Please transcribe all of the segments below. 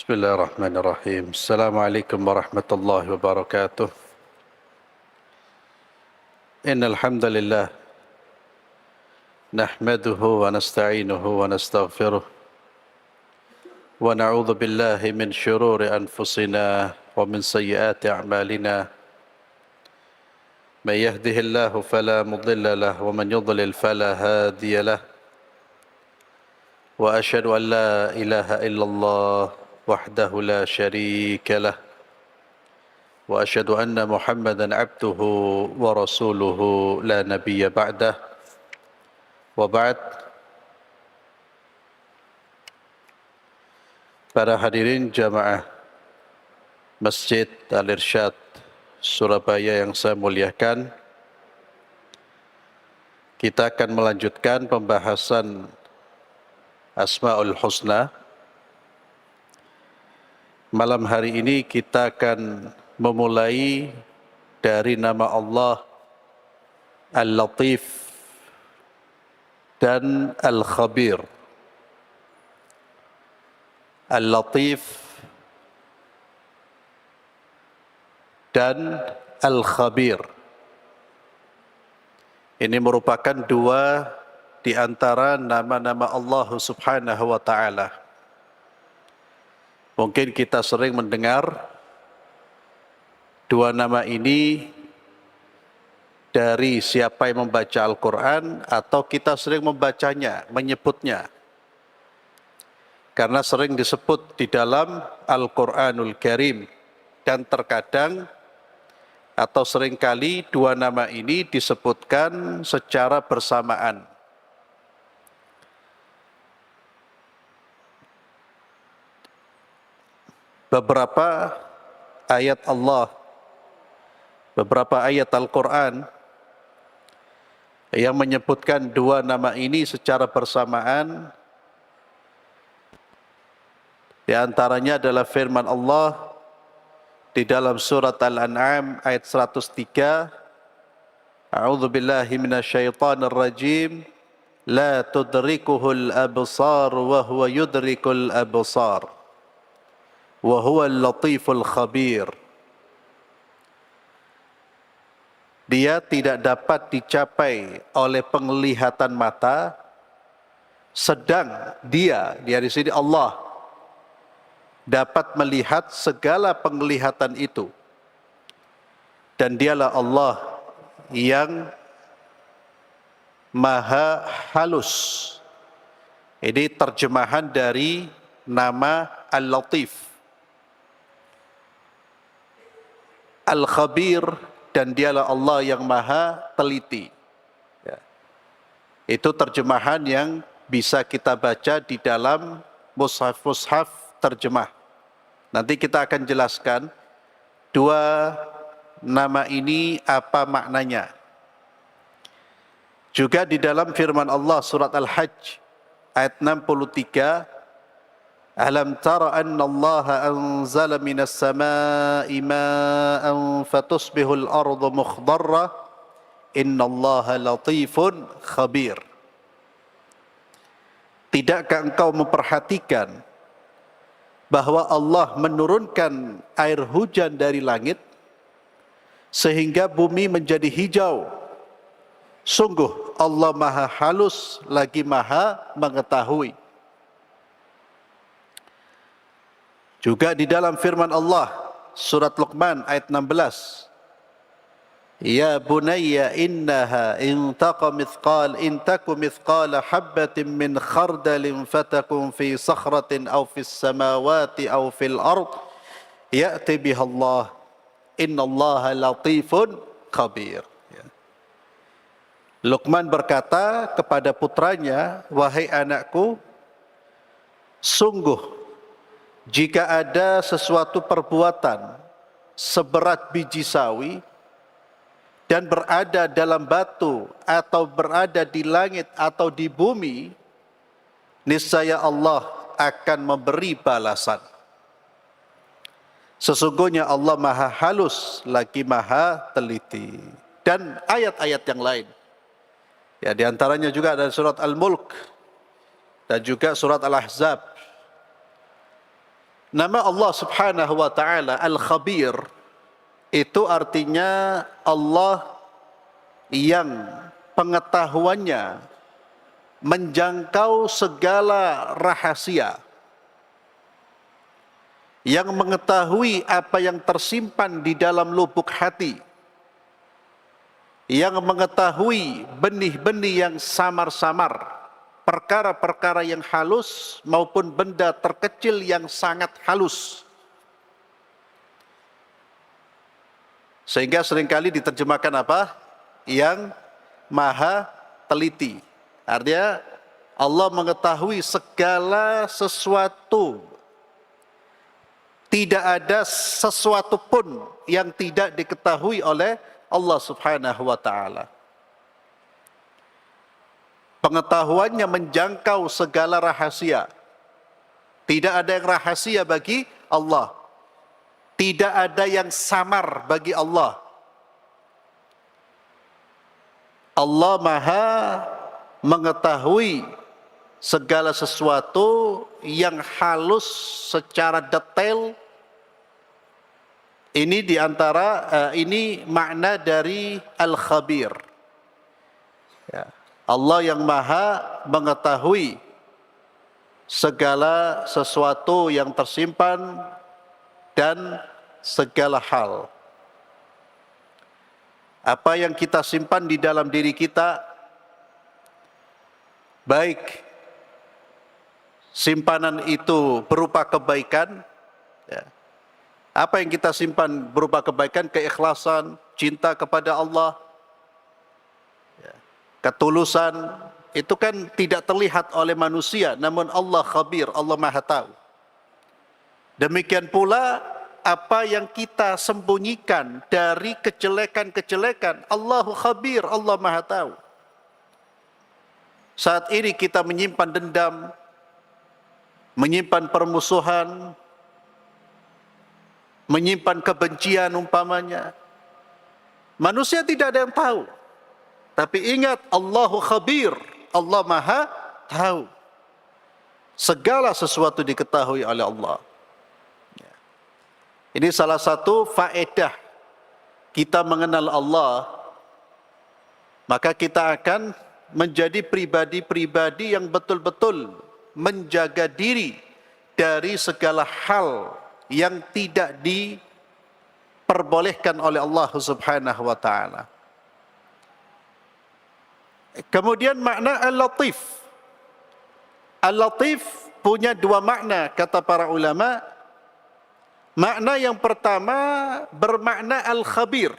بسم الله الرحمن الرحيم. السلام عليكم ورحمة الله وبركاته. إن الحمد لله نحمده ونستعينه ونستغفره ونعوذ بالله من شرور أنفسنا ومن سيئات أعمالنا. من يهده الله فلا مضل له ومن يضلل فلا هادي له. وأشهد أن لا إله إلا الله وحده لا شريك له. وأشهد أن محمدا عبده ورسوله لا نبي بعده. وبعد. Para hadirin jamaah Masjid Al-Irsyad Surabaya yang saya muliakan, kita akan melanjutkan pembahasan Asmaul Husna. Malam hari ini kita akan memulai dari nama Allah Al-Latif dan Al-Khabir. Al-Latif dan Al-Khabir. Ini merupakan dua di antara nama-nama Allah Subhanahu wa Ta'ala. Mungkin kita sering mendengar dua nama ini dari siapa yang membaca Al-Quran atau kita sering membacanya, menyebutnya. Karena sering disebut di dalam Al-Quranul Karim, dan terkadang atau seringkali dua nama ini disebutkan secara bersamaan. Beberapa ayat Allah, beberapa ayat Al-Quran yang menyebutkan dua nama ini secara bersamaan. Di antaranya adalah firman Allah di dalam surat Al-An'am ayat 103. A'udzu billahi minasyaitonir rajim. La tudrikuhul absar wa huwa yudrikul absar. Wa huwal latiful khabir. Dia tidak dapat dicapai oleh penglihatan mata, sedang dia di sini Allah dapat melihat segala penglihatan itu. Dan dialah Allah yang maha halus. Ini terjemahan dari nama Al-Latif. Al-Khabir, dan dialah Allah yang maha teliti. Ya. Itu terjemahan yang bisa kita baca di dalam mushaf-mushaf terjemah. Nanti kita akan jelaskan dua nama ini apa maknanya. Juga di dalam firman Allah surat Al-Hajj ayat 63, Alam tara anna Allah anzala minas samai ma'an fatusbihul ardu mukhdarra innallaha latifun khabir. Tidakkah engkau memperhatikan bahwa Allah menurunkan air hujan dari langit sehingga bumi menjadi hijau? Sungguh Allah maha halus lagi maha mengetahui. Juga di dalam firman Allah surat Luqman ayat 16, Ya bunayya innaha in taku mithqala habbatin min khardalin fatakun fi sakhratin aw fis samawati aw fil ard ya'ti biha Allah innallaha latifun khabir. Luqman berkata kepada putranya, wahai anakku, sungguh jika ada sesuatu perbuatan seberat biji sawi dan berada dalam batu atau berada di langit atau di bumi, niscaya Allah akan memberi balasan. Sesungguhnya Allah maha halus lagi maha teliti. Dan ayat-ayat yang lain. Ya, di antaranya juga ada surat Al-Mulk dan juga surat Al-Ahzab. Nama Allah Subhanahu wa taala Al-Khabir itu artinya Allah yang pengetahuannya menjangkau segala rahasia, yang mengetahui apa yang tersimpan di dalam lubuk hati, yang mengetahui benih-benih yang samar-samar, perkara-perkara yang halus maupun benda terkecil yang sangat halus. Sehingga seringkali diterjemahkan apa? Yang maha teliti. Artinya Allah mengetahui segala sesuatu. Tidak ada sesuatu pun yang tidak diketahui oleh Allah Subhanahu wa taala. Pengetahuannya menjangkau segala rahasia. Tidak ada yang rahasia bagi Allah. Tidak ada yang samar bagi Allah. Allah Maha mengetahui segala sesuatu yang halus secara detail. Ini ini makna dari Al-Khabir. Ya. Allah yang Maha mengetahui segala sesuatu yang tersimpan dan segala hal. Apa yang kita simpan di dalam diri kita, baik simpanan itu berupa kebaikan, ya. Apa yang kita simpan berupa kebaikan, keikhlasan, cinta kepada Allah, ya. Ketulusan, itu kan tidak terlihat oleh manusia, namun Allah Khabir, Allah Maha tahu. Demikian pula apa yang kita sembunyikan dari kejelekan-kejelekan, Allahu Khabir, Allah Maha tahu. Saat ini kita menyimpan dendam, menyimpan permusuhan, menyimpan kebencian umpamanya. Manusia tidak ada yang tahu. Tapi ingat, Allahu Khabir, Allah Maha tahu. Segala sesuatu diketahui oleh Allah. Ini salah satu faedah kita mengenal Allah, maka kita akan menjadi pribadi-pribadi yang betul-betul menjaga diri dari segala hal yang tidak diperbolehkan oleh Allah Subhanahu wa taala. Kemudian makna Al-Latif. Al-Latif punya dua makna kata para ulama. Makna yang pertama bermakna Al-Khabir.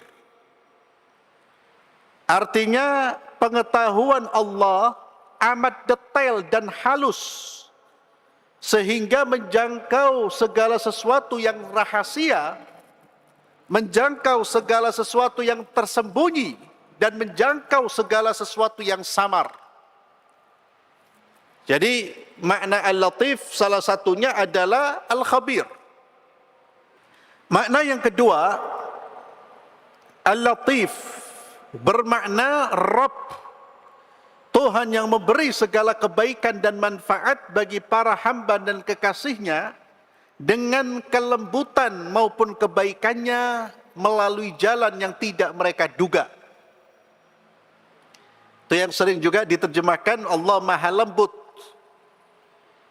Artinya pengetahuan Allah amat detail dan halus, sehingga menjangkau segala sesuatu yang rahasia, menjangkau segala sesuatu yang tersembunyi, dan menjangkau segala sesuatu yang samar. Jadi makna Al-Latif salah satunya adalah Al-Khabir. Makna yang kedua, Al-Latif bermakna Rabb, Tuhan yang memberi segala kebaikan dan manfaat bagi para hamba dan kekasihnya dengan kelembutan maupun kebaikannya melalui jalan yang tidak mereka duga. Itu yang sering juga diterjemahkan Allah Maha Lembut,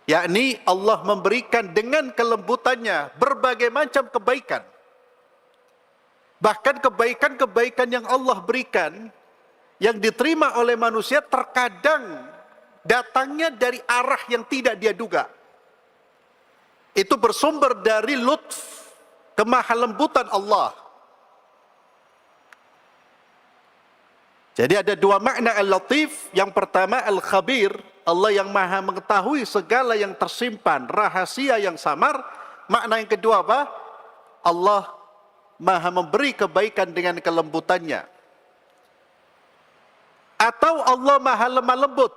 yakni Allah memberikan dengan kelembutannya berbagai macam kebaikan. Bahkan kebaikan-kebaikan yang Allah berikan, yang diterima oleh manusia, terkadang datangnya dari arah yang tidak dia duga. Itu bersumber dari lutf, kemahalembutan Allah. Jadi ada dua makna Al-Latif. Yang pertama Al-Khabir, Allah yang Maha mengetahui segala yang tersimpan, rahasia yang samar. Makna yang kedua apa? Allah Maha memberi kebaikan dengan kelembutannya. Atau Allah Maha lemah lembut.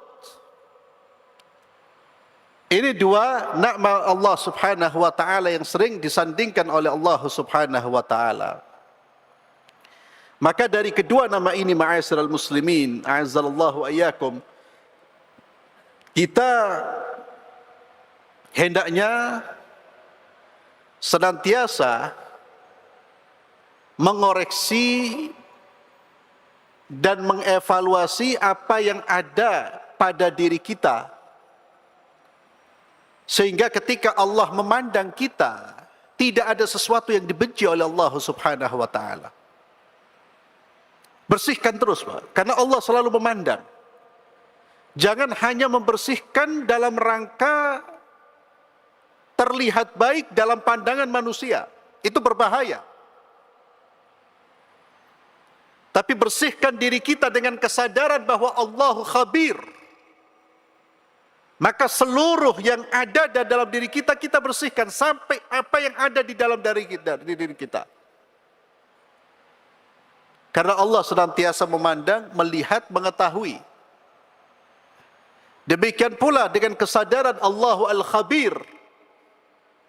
Ini dua nama Allah Subhanahu wa taala yang sering disandingkan oleh Allah Subhanahu wa taala. Maka dari kedua nama ini, ma'asyiral muslimin, a'azzallahu ayyakum, kita hendaknya senantiasa mengoreksi dan mengevaluasi apa yang ada pada diri kita, sehingga ketika Allah memandang kita, tidak ada sesuatu yang dibenci oleh Allah Subhanahu wa taala. Bersihkan terus, Pak, karena Allah selalu memandang. Jangan hanya membersihkan dalam rangka terlihat baik dalam pandangan manusia, itu berbahaya. Tapi bersihkan diri kita dengan kesadaran bahwa Allahu khabir. Maka seluruh yang ada dalam diri kita, kita bersihkan sampai apa yang ada di dalam diri kita. Karena Allah senantiasa memandang, melihat, mengetahui. Demikian pula dengan kesadaran Allahu al-khabir,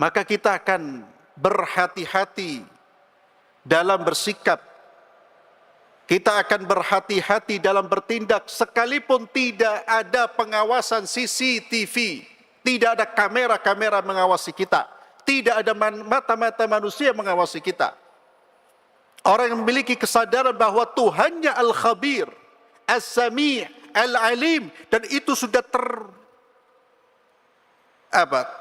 maka kita akan berhati-hati dalam bersikap. Kita akan berhati-hati dalam bertindak, sekalipun tidak ada pengawasan CCTV, tidak ada kamera-kamera mengawasi kita, tidak ada mata-mata manusia mengawasi kita. Orang yang memiliki kesadaran bahwa Tuhannya Al-Khabir, As-Sami', Al-Alim, dan itu sudah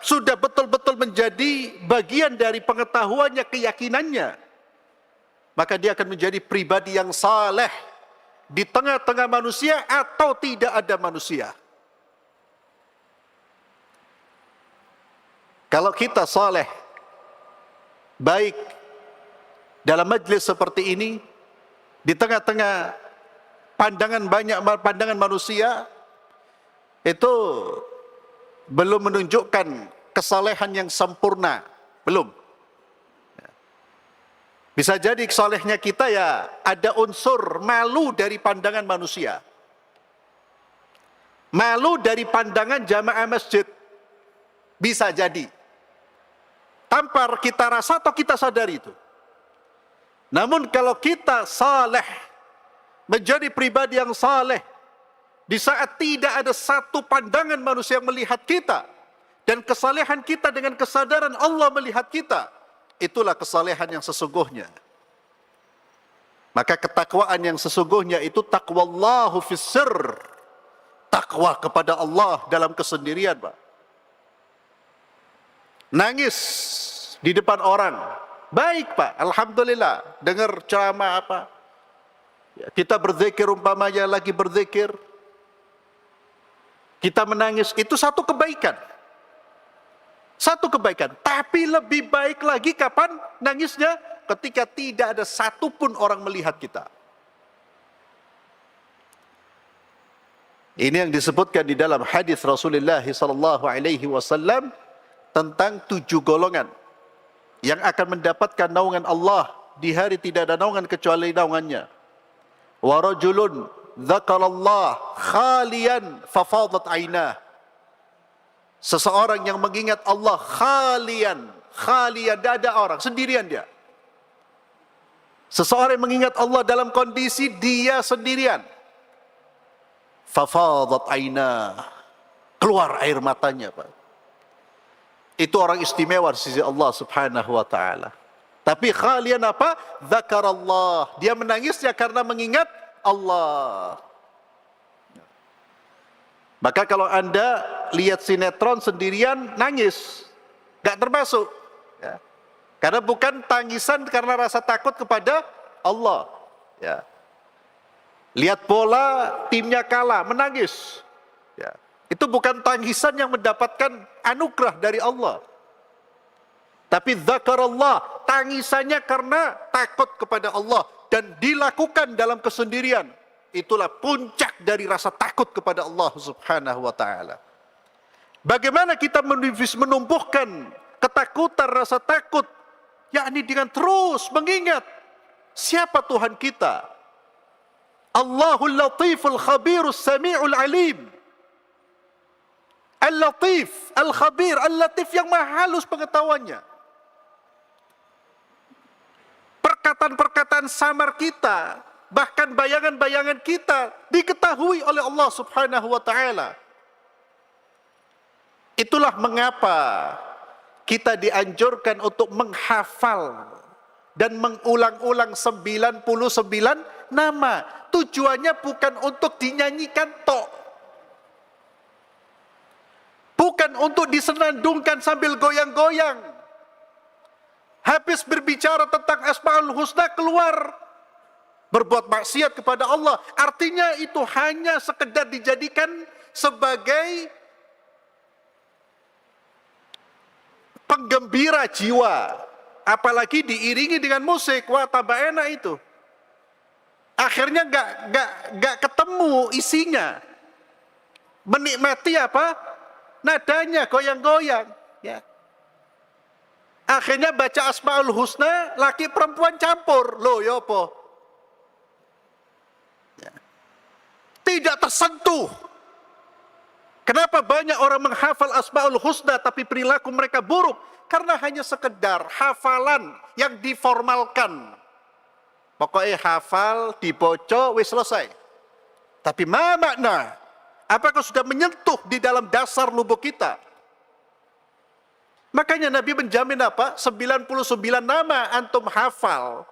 sudah betul-betul menjadi bagian dari pengetahuannya, keyakinannya, maka dia akan menjadi pribadi yang saleh di tengah-tengah manusia atau tidak ada manusia. Kalau kita saleh, baik dalam majlis seperti ini, di tengah-tengah pandangan manusia, itu belum menunjukkan kesalehan yang sempurna, belum. Bisa jadi solehnya kita ya ada unsur malu dari pandangan manusia. Malu dari pandangan jamaah masjid. Bisa jadi. Tanpa kita rasa atau kita sadari itu. Namun kalau kita saleh, menjadi pribadi yang saleh, di saat tidak ada satu pandangan manusia yang melihat kita, dan kesalehan kita dengan kesadaran Allah melihat kita, itulah kesalehan yang sesungguhnya. Maka ketakwaan yang sesungguhnya itu taqwallahu fis sirr. Takwa kepada Allah dalam kesendirian, Pak. Nangis di depan orang, baik, Pak, alhamdulillah. Dengar ceramah apa, kita berzikir, umpamanya lagi berzikir, kita menangis, itu satu kebaikan. Satu kebaikan, tapi lebih baik lagi kapan nangisnya? Ketika tidak ada satupun orang melihat kita. Ini yang disebutkan di dalam hadis Rasulullah SAW tentang 7 golongan yang akan mendapatkan naungan Allah di hari tidak ada naungan kecuali naungannya. Wa rajulun dzakarallah khalian fafadat ainah. Seseorang yang mengingat Allah khalian, tidak ada orang, sendirian dia. Seseorang yang mengingat Allah dalam kondisi dia sendirian, fafadat ainah, keluar air matanya, Pak. Itu orang istimewa di sisi Allah Subhanahu wa taala. Tapi khalian apa? Dzakarallah, dia menangisnya karena mengingat Allah. Maka kalau Anda lihat sinetron sendirian nangis, gak termasuk, ya. Karena bukan tangisan karena rasa takut kepada Allah, ya. Lihat bola, timnya kalah, menangis, ya. Itu bukan tangisan yang mendapatkan anugerah dari Allah. Tapi dzakarallah, tangisannya karena takut kepada Allah dan dilakukan dalam kesendirian. Itulah puncak dari rasa takut kepada Allah Subhanahu wa taala. Bagaimana kita menumbuhkan ketakutan, rasa takut, yakni dengan terus mengingat siapa Tuhan kita. Allahul Latiful Khabirus Sami'ul Alim. Al-Latif, Al-Khabir, Al-Latif yang maha halus pengetahuannya. Perkataan-perkataan samar kita, bahkan bayangan-bayangan kita diketahui oleh Allah Subhanahu wa taala. Itulah mengapa kita dianjurkan untuk menghafal dan mengulang-ulang 99 nama. Tujuannya bukan untuk dinyanyikan tok. Bukan untuk disenandungkan sambil goyang-goyang. Habis berbicara tentang Asmaul Husna keluar berbuat maksiat kepada Allah. Artinya itu hanya sekedar dijadikan sebagai penggembira jiwa. Apalagi diiringi dengan musik. Wah, tambah enak itu. Akhirnya nggak ketemu isinya. Menikmati apa? Nadanya goyang-goyang. Ya. Akhirnya baca Asmaul Husna, laki perempuan campur. Loh, yopo. Ya. Tidak tersentuh. Kenapa banyak orang menghafal Asmaul Husna tapi perilaku mereka buruk? Karena hanya sekedar hafalan yang diformalkan. Pokoknya hafal, dibaca, wis selesai. Tapi ma makna? Apakah sudah menyentuh di dalam dasar lubuk kita? Makanya Nabi menjamin apa? 99 nama antum hafal.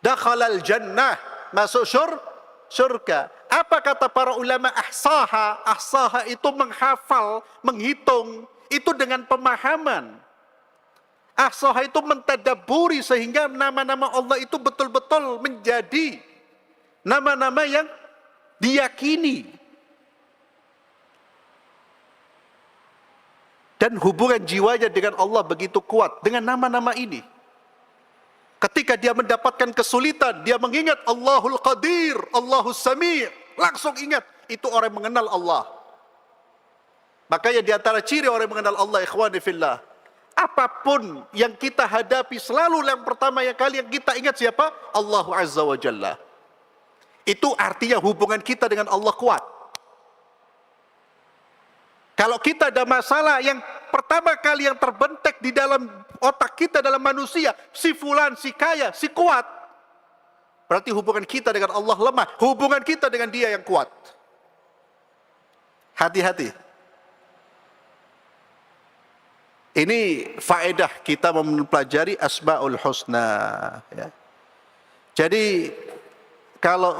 Dakhalal jannah, masuk surga. Apa kata para ulama? Ahsaha. Ahsaha itu menghafal, menghitung. Itu dengan pemahaman. Ahsaha itu mentadaburi sehingga nama-nama Allah itu betul-betul menjadi nama-nama yang diyakini. Dan hubungan jiwanya dengan Allah begitu kuat dengan nama-nama ini. Ketika dia mendapatkan kesulitan, dia mengingat Allahul Qadir, Allahus Sami', langsung ingat itu orang yang mengenal Allah. Makanya di antara ciri orang yang mengenal Allah, ikhwani fillah, apapun yang kita hadapi selalu yang pertama kali yang kita ingat siapa? Allah Azza wa Jalla. Itu artinya hubungan kita dengan Allah kuat. Kalau kita ada masalah yang pertama kali yang terbentek di dalam otak kita dalam manusia, si fulan, si kaya, si kuat, berarti hubungan kita dengan Allah lemah. Hubungan kita dengan dia yang kuat. Hati-hati. Ini faedah kita mempelajari Asmaul Husna. Ya. Jadi kalau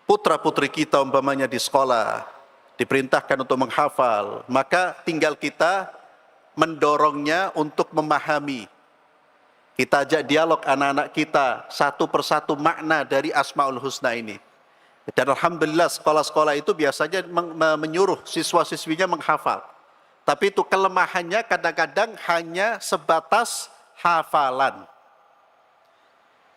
putra-putri kita umpamanya di sekolah diperintahkan untuk menghafal, maka tinggal kita mendorongnya untuk memahami. Kita ajak dialog anak-anak kita satu persatu makna dari Asmaul Husna ini. Dan alhamdulillah sekolah-sekolah itu biasanya menyuruh siswa-siswinya menghafal. Tapi itu kelemahannya kadang-kadang hanya sebatas hafalan.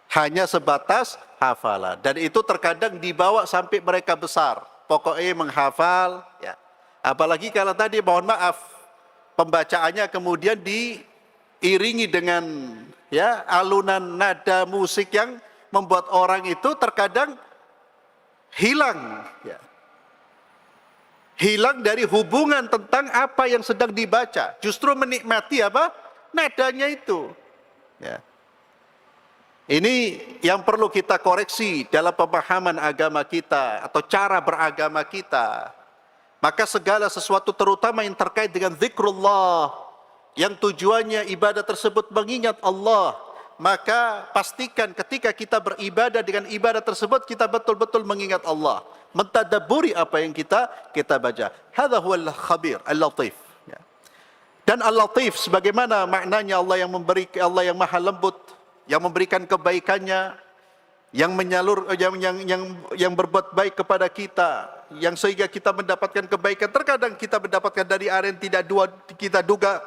Hanya sebatas hafalan. Dan itu terkadang dibawa sampai mereka besar. Pokoknya menghafal, ya. Apalagi kalau tadi mohon maaf, pembacaannya kemudian diiringi dengan ya alunan nada musik yang membuat orang itu terkadang hilang, ya. Hilang dari hubungan tentang apa yang sedang dibaca. Justru menikmati apa? Nadanya itu. Ya. Ini yang perlu kita koreksi dalam pemahaman agama kita atau cara beragama kita. Maka segala sesuatu terutama yang terkait dengan zikrullah, yang tujuannya ibadah tersebut mengingat Allah, maka pastikan ketika kita beribadah dengan ibadah tersebut kita betul-betul mengingat Allah, mentadabburi apa yang kita baca. Hadza huwal khabir al-latif. Dan al-latif sebagaimana maknanya Allah yang memberi, Allah yang maha lembut, yang memberikan kebaikannya, yang menyalur, yang berbuat baik kepada kita, yang sehingga kita mendapatkan kebaikan. Terkadang kita mendapatkan dari arah yang tidak kita duga.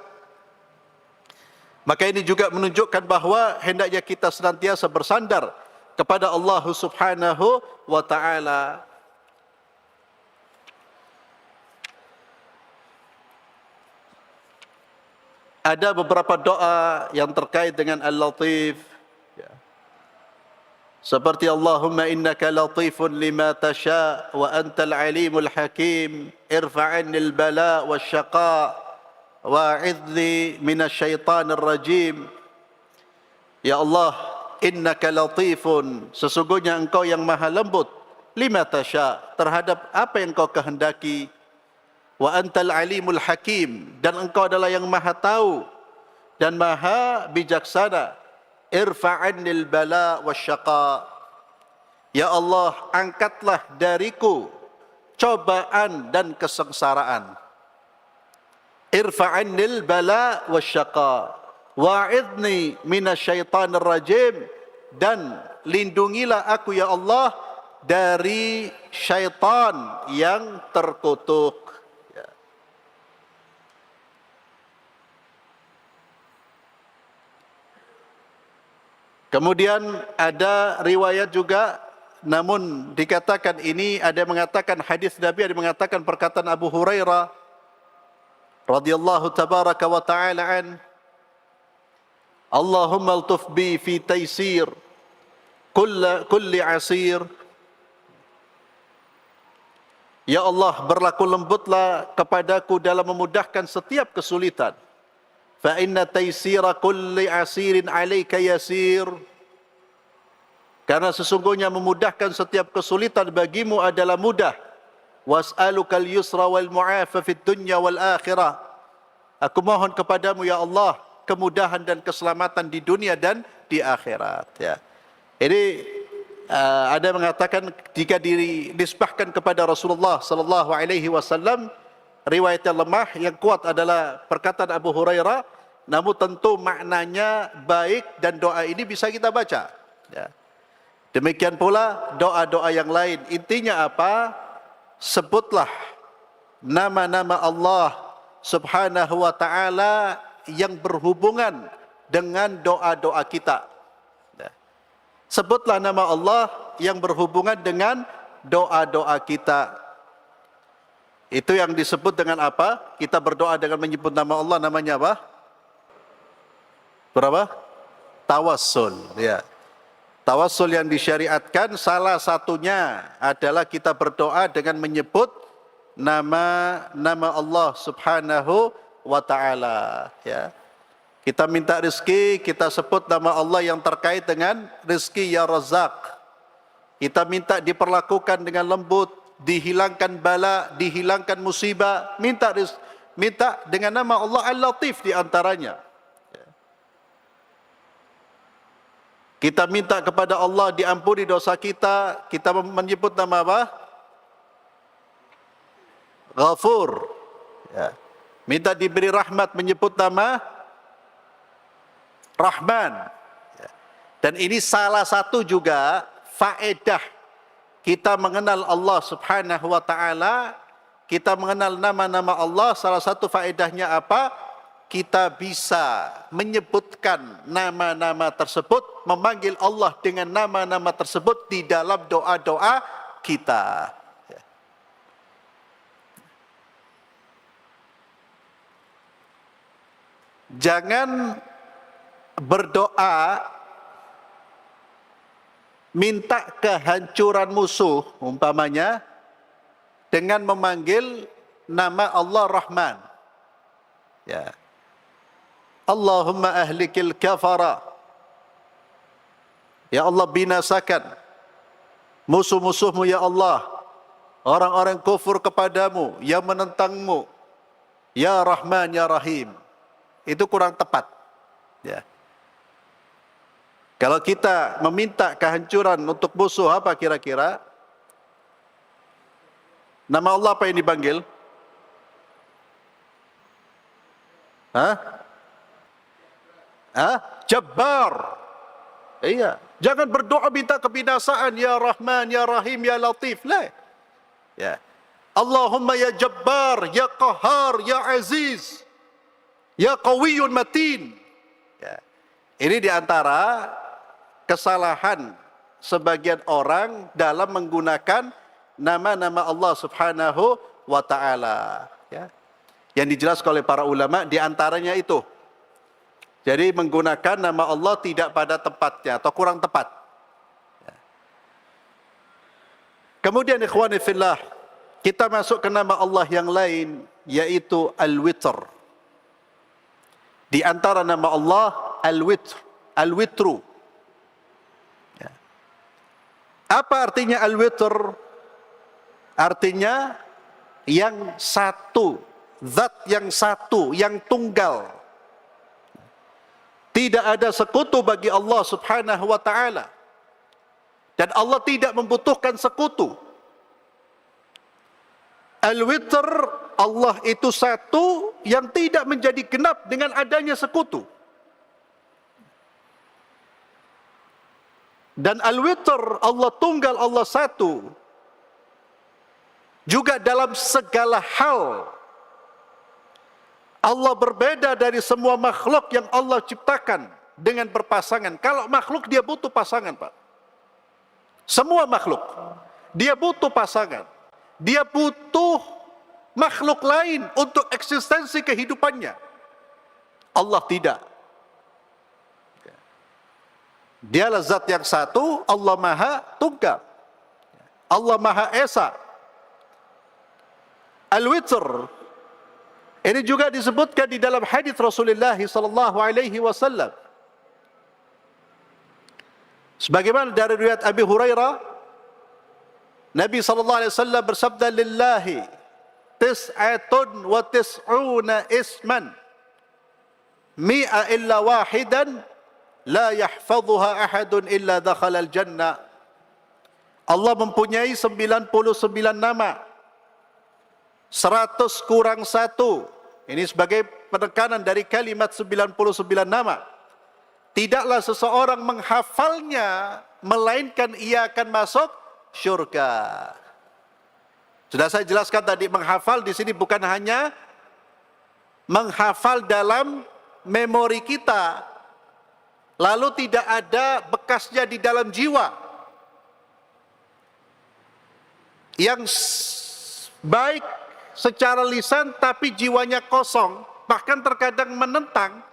Maka ini juga menunjukkan bahwa hendaknya kita senantiasa bersandar kepada Allah Subhanahu wa taala. Ada beberapa doa yang terkait dengan Al-Latif. Seperti Allahumma innaka latifun lima tasha wa antal alimul hakim irfa'anni al-bala wa syaqa wa'idni minasyaitanir rajim. Ya Allah, innaka latifun, sesungguhnya engkau yang maha lembut, lima tasha, terhadap apa yang kau kehendaki, wa antal alimul hakim, dan engkau adalah yang maha tahu dan maha bijaksana. Irfa'annil bala wasyaqa, ya Allah, angkatlah dariku cobaan dan kesengsaraan. Irfa'annil bala wasyaqa wa'idni minasyaitanir rajim, dan lindungilah aku ya Allah dari syaitan yang terkutuk. Ya. Kemudian ada riwayat juga, namun dikatakan ini, ada yang mengatakan hadis Nabi, ada yang mengatakan perkataan Abu Hurairah radhiyallahu tabaraka wa ta'ala an, Allahumma altuf bi fi taysir kulli asir. Ya Allah, berlaku lembutlah kepadaku dalam memudahkan setiap kesulitan. Fa inna taysira kulli asirin alayka yasir. Karena sesungguhnya memudahkan setiap kesulitan bagimu adalah mudah. Was'alukal yusra wal mu'afa fid dunya wal akhirah. Aku mohon kepadamu ya Allah kemudahan dan keselamatan di dunia dan di akhirat. Ya. Ini ada yang mengatakan jika dinisbahkan kepada Rasulullah sallallahu alaihi wasallam, riwayat yang lemah, yang kuat adalah perkataan Abu Hurairah, namun tentu maknanya baik dan doa ini bisa kita baca. Ya. Demikian pula doa-doa yang lain. Intinya apa? Sebutlah nama-nama Allah subhanahu wa ta'ala yang berhubungan dengan doa-doa kita. Sebutlah nama Allah yang berhubungan dengan doa-doa kita. Itu yang disebut dengan apa? Kita berdoa dengan menyebut nama Allah, namanya apa? Berapa? Tawassul. Ya. Tawassul yang disyariatkan salah satunya adalah kita berdoa dengan menyebut nama Allah subhanahu wa ta'ala. Ya. Kita minta rezeki, kita sebut nama Allah yang terkait dengan rezeki, ya Razak. Kita minta diperlakukan dengan lembut, dihilangkan bala, dihilangkan musibah, minta dengan nama Allah Al-Latif di antaranya. Kita minta kepada Allah diampuni dosa kita, kita menyebut nama apa? Ghafur. Ya. Minta diberi rahmat, menyebut nama Rahman. Ya. Dan ini salah satu juga faedah kita mengenal Allah subhanahu wa ta'ala, kita mengenal nama-nama Allah. Salah satu faedahnya apa? Kita bisa menyebutkan nama-nama tersebut, memanggil Allah dengan nama-nama tersebut di dalam doa-doa kita. Jangan berdoa minta kehancuran musuh, umpamanya, dengan memanggil nama Allah Rahman. Ya. Allahumma ahlikil kafara. Ya Allah, binasakan musuh-musuhmu ya Allah, orang-orang kufur kepadamu, yang menentangmu, ya Rahman ya Rahim. Itu kurang tepat. Ya. Kalau kita meminta kehancuran untuk musuh, apa kira-kira? Nama Allah apa yang dipanggil? Hah? Hah? Jabbar. Iya. Jangan berdoa minta kebinasaan, ya Rahman, ya Rahim, ya Latif. Lah. Ya. Allahumma ya Jabbar, ya Qahar, ya Aziz, ya Qawiyyun Matin. Ya. Ini diantara kesalahan sebagian orang dalam menggunakan nama-nama Allah subhanahu wa ta'ala. Ya. Yang dijelaskan oleh para ulama diantaranya itu. Jadi menggunakan nama Allah tidak pada tempatnya atau kurang tepat. Ya. Kemudian ikhwani fillah, kita masuk ke nama Allah yang lain, yaitu Al-Witr. Di antara nama Allah Al-Witr, Al-Witru. Ya. Apa artinya Al-Witr? Artinya yang satu, zat yang satu, yang tunggal. Tidak ada sekutu bagi Allah Subhanahu wa taala. Dan Allah tidak membutuhkan sekutu. Al-witr, Allah itu satu yang tidak menjadi genap dengan adanya sekutu. Dan al-witr, Allah tunggal, Allah satu, juga dalam segala hal. Allah berbeda dari semua makhluk yang Allah ciptakan dengan berpasangan. Kalau makhluk dia butuh pasangan, Pak. Semua makhluk dia butuh pasangan. Dia butuh makhluk lain untuk eksistensi kehidupannya. Allah tidak. Dialah zat yang satu, Allah Maha Tunggal. Allah Maha Esa. Al-witr ini juga disebutkan di dalam hadis Rasulullah sallallahu alaihi wasallam. Sebagaimana dari riwayat Abi Hurairah, Nabi sallallahu alaihi wasallam bersabda, "Lillahi tis'atun wa tis'una isman, mi'a illa wahidan, la yahfadhuha ahadun illa dakhala al-jannah." Allah mempunyai 99 nama, 100 kurang 1. Ini sebagai penekanan dari kalimat 99 nama. Tidaklah seseorang menghafalnya, melainkan ia akan masuk syurga. Sudah saya jelaskan tadi, menghafal di sini bukan hanya menghafal dalam memori kita, lalu tidak ada bekasnya di dalam jiwa. Yang baik secara lisan tapi jiwanya kosong, bahkan terkadang menentang,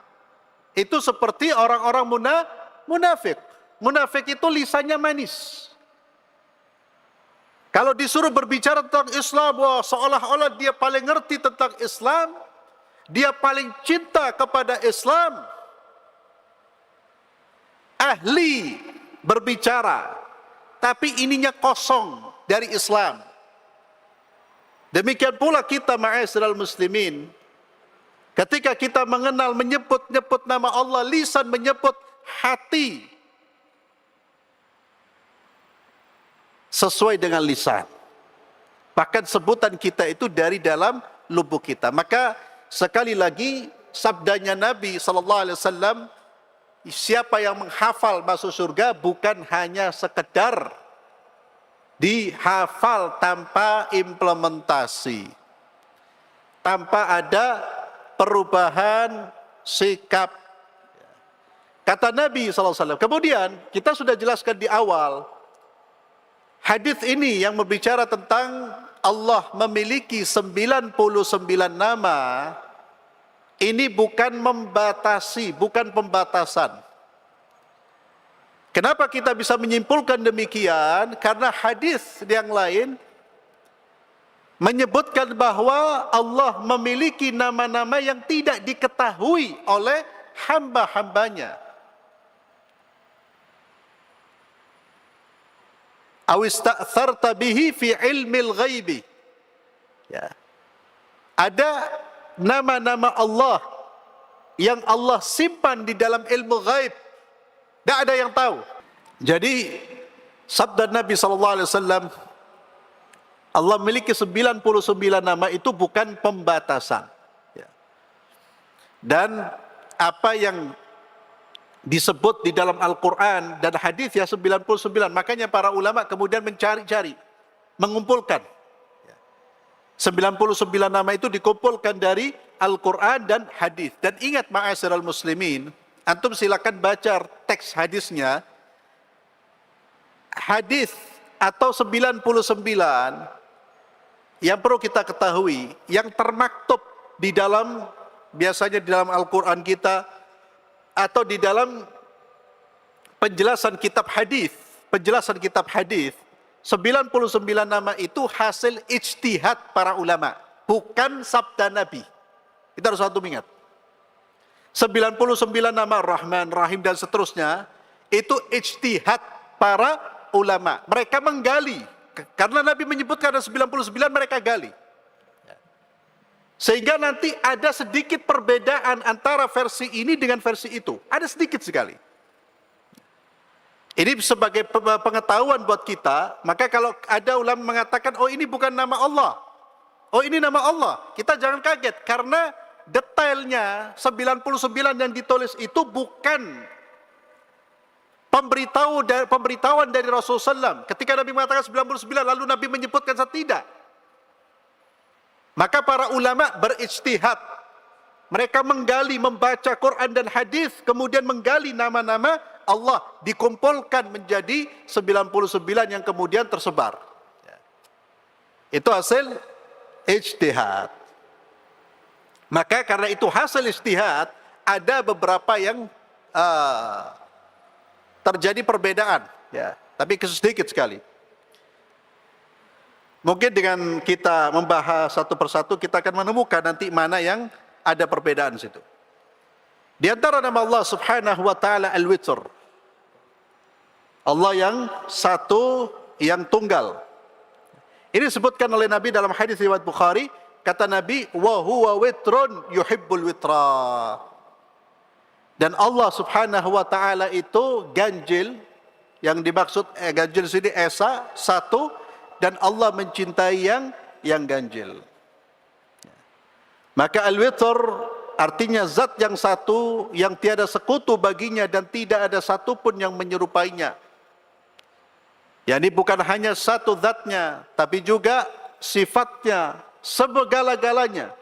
itu seperti orang-orang munafik. Munafik itu lisannya manis. Kalau disuruh berbicara tentang Islam, wah, seolah-olah dia paling ngerti tentang Islam, dia paling cinta kepada Islam, ahli berbicara, tapi ininya kosong dari Islam. Demikian pula kita, ma'asyiral muslimin, ketika kita mengenal, menyebut nama Allah, lisan menyebut, hati sesuai dengan lisan. Bahkan sebutan kita itu dari dalam lubuk kita. Maka sekali lagi sabdanya Nabi sallallahu alaihi wasallam, siapa yang menghafal masuk surga, bukan hanya sekedar dihafal tanpa implementasi, tanpa ada perubahan sikap. Kata Nabi SAW. Kemudian kita sudah jelaskan di awal, hadis ini yang berbicara tentang Allah memiliki 99 nama, ini bukan membatasi, bukan pembatasan. Kenapa kita bisa menyimpulkan demikian? Karena hadis yang lain menyebutkan bahwa Allah memiliki nama-nama yang tidak diketahui oleh hamba-hambanya. Aw ista'tharta bihi fi ilmil ghaibi. Ya. Ada nama-nama Allah yang Allah simpan di dalam ilmu ghaib. Tidak ada yang tahu. Jadi sabda Nabi SAW, Allah memiliki 99 nama, itu bukan pembatasan. Dan apa yang disebut di dalam Al-Quran dan hadis ya 99. Makanya para ulama kemudian mencari-cari, mengumpulkan 99 nama itu, dikumpulkan dari Al-Quran dan hadis. Dan ingat, ma'asyiral muslimin, antum silakan baca teks hadisnya. Hadis atau 99 yang perlu kita ketahui, yang termaktub di dalam, biasanya di dalam Al-Quran kita atau di dalam penjelasan kitab hadis, 99 nama itu hasil ijtihad para ulama, bukan sabda Nabi. Kita harus satu ingat. 99 nama Rahman, Rahim dan seterusnya itu ijtihad para ulama. Mereka menggali, karena Nabi menyebutkan ada 99, mereka gali. Sehingga nanti ada sedikit perbedaan antara versi ini dengan versi itu. Ada sedikit sekali. Ini sebagai pengetahuan buat kita, maka kalau ada ulama mengatakan, oh ini bukan nama Allah, oh ini nama Allah, kita jangan kaget, karena detailnya 99 yang ditulis itu bukan pemberitahuan dari Rasulullah SAW. Ketika Nabi mengatakan 99, lalu Nabi menyebutkan tidak. Maka para ulama berijtihad. Mereka menggali, membaca Quran dan hadis, kemudian menggali nama-nama Allah, dikumpulkan menjadi 99 yang kemudian tersebar. Itu hasil ijtihad. Maka karena itu hasil ijtihad, ada beberapa yang terjadi perbedaan, ya, tapi sedikit sekali. Mungkin dengan kita membahas satu persatu, kita akan menemukan nanti mana yang ada perbedaan di situ. Di antara nama Allah Subhanahu wa taala Al-Witr. Allah yang satu, yang tunggal. Ini disebutkan oleh Nabi dalam hadis riwayat Bukhari, kata Nabi, wa huwa witrun yuhibbul witra. Dan Allah Subhanahu wa taala itu ganjil, yang dimaksud ganjil sini esa, satu, dan Allah mencintai yang ganjil. Maka al-witr artinya zat yang satu, yang tiada sekutu baginya dan tidak ada satupun yang menyerupainya. Yani bukan hanya satu zatnya, tapi juga sifatnya, segala-galanya.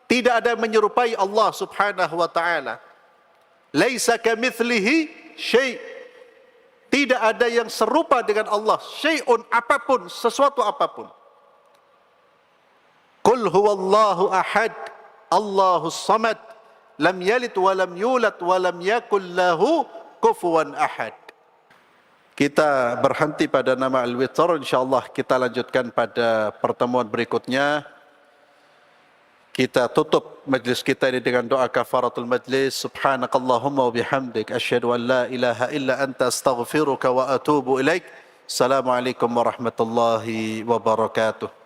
Tidak ada yang menyerupai Allah Subhanahu wa taala. Laisa kamitslihi syai'. Tidak ada yang serupa dengan Allah, syai'un, apapun, sesuatu apapun. Qul huwallahu ahad, Allahus samad, lam yalid wa lam yulad wa lam yakul lahu kufuwan ahad. Kita berhenti pada nama Al-Witr, insyaallah kita lanjutkan pada pertemuan berikutnya. Kita tutup majlis kita ini dengan doa kafaratul majlis. Subhanakallahumma wa bihamdik, asyhadu an la ilaha illa anta, astaghfiruka wa atubu ilaik. Assalamualaikum warahmatullahi wabarakatuh.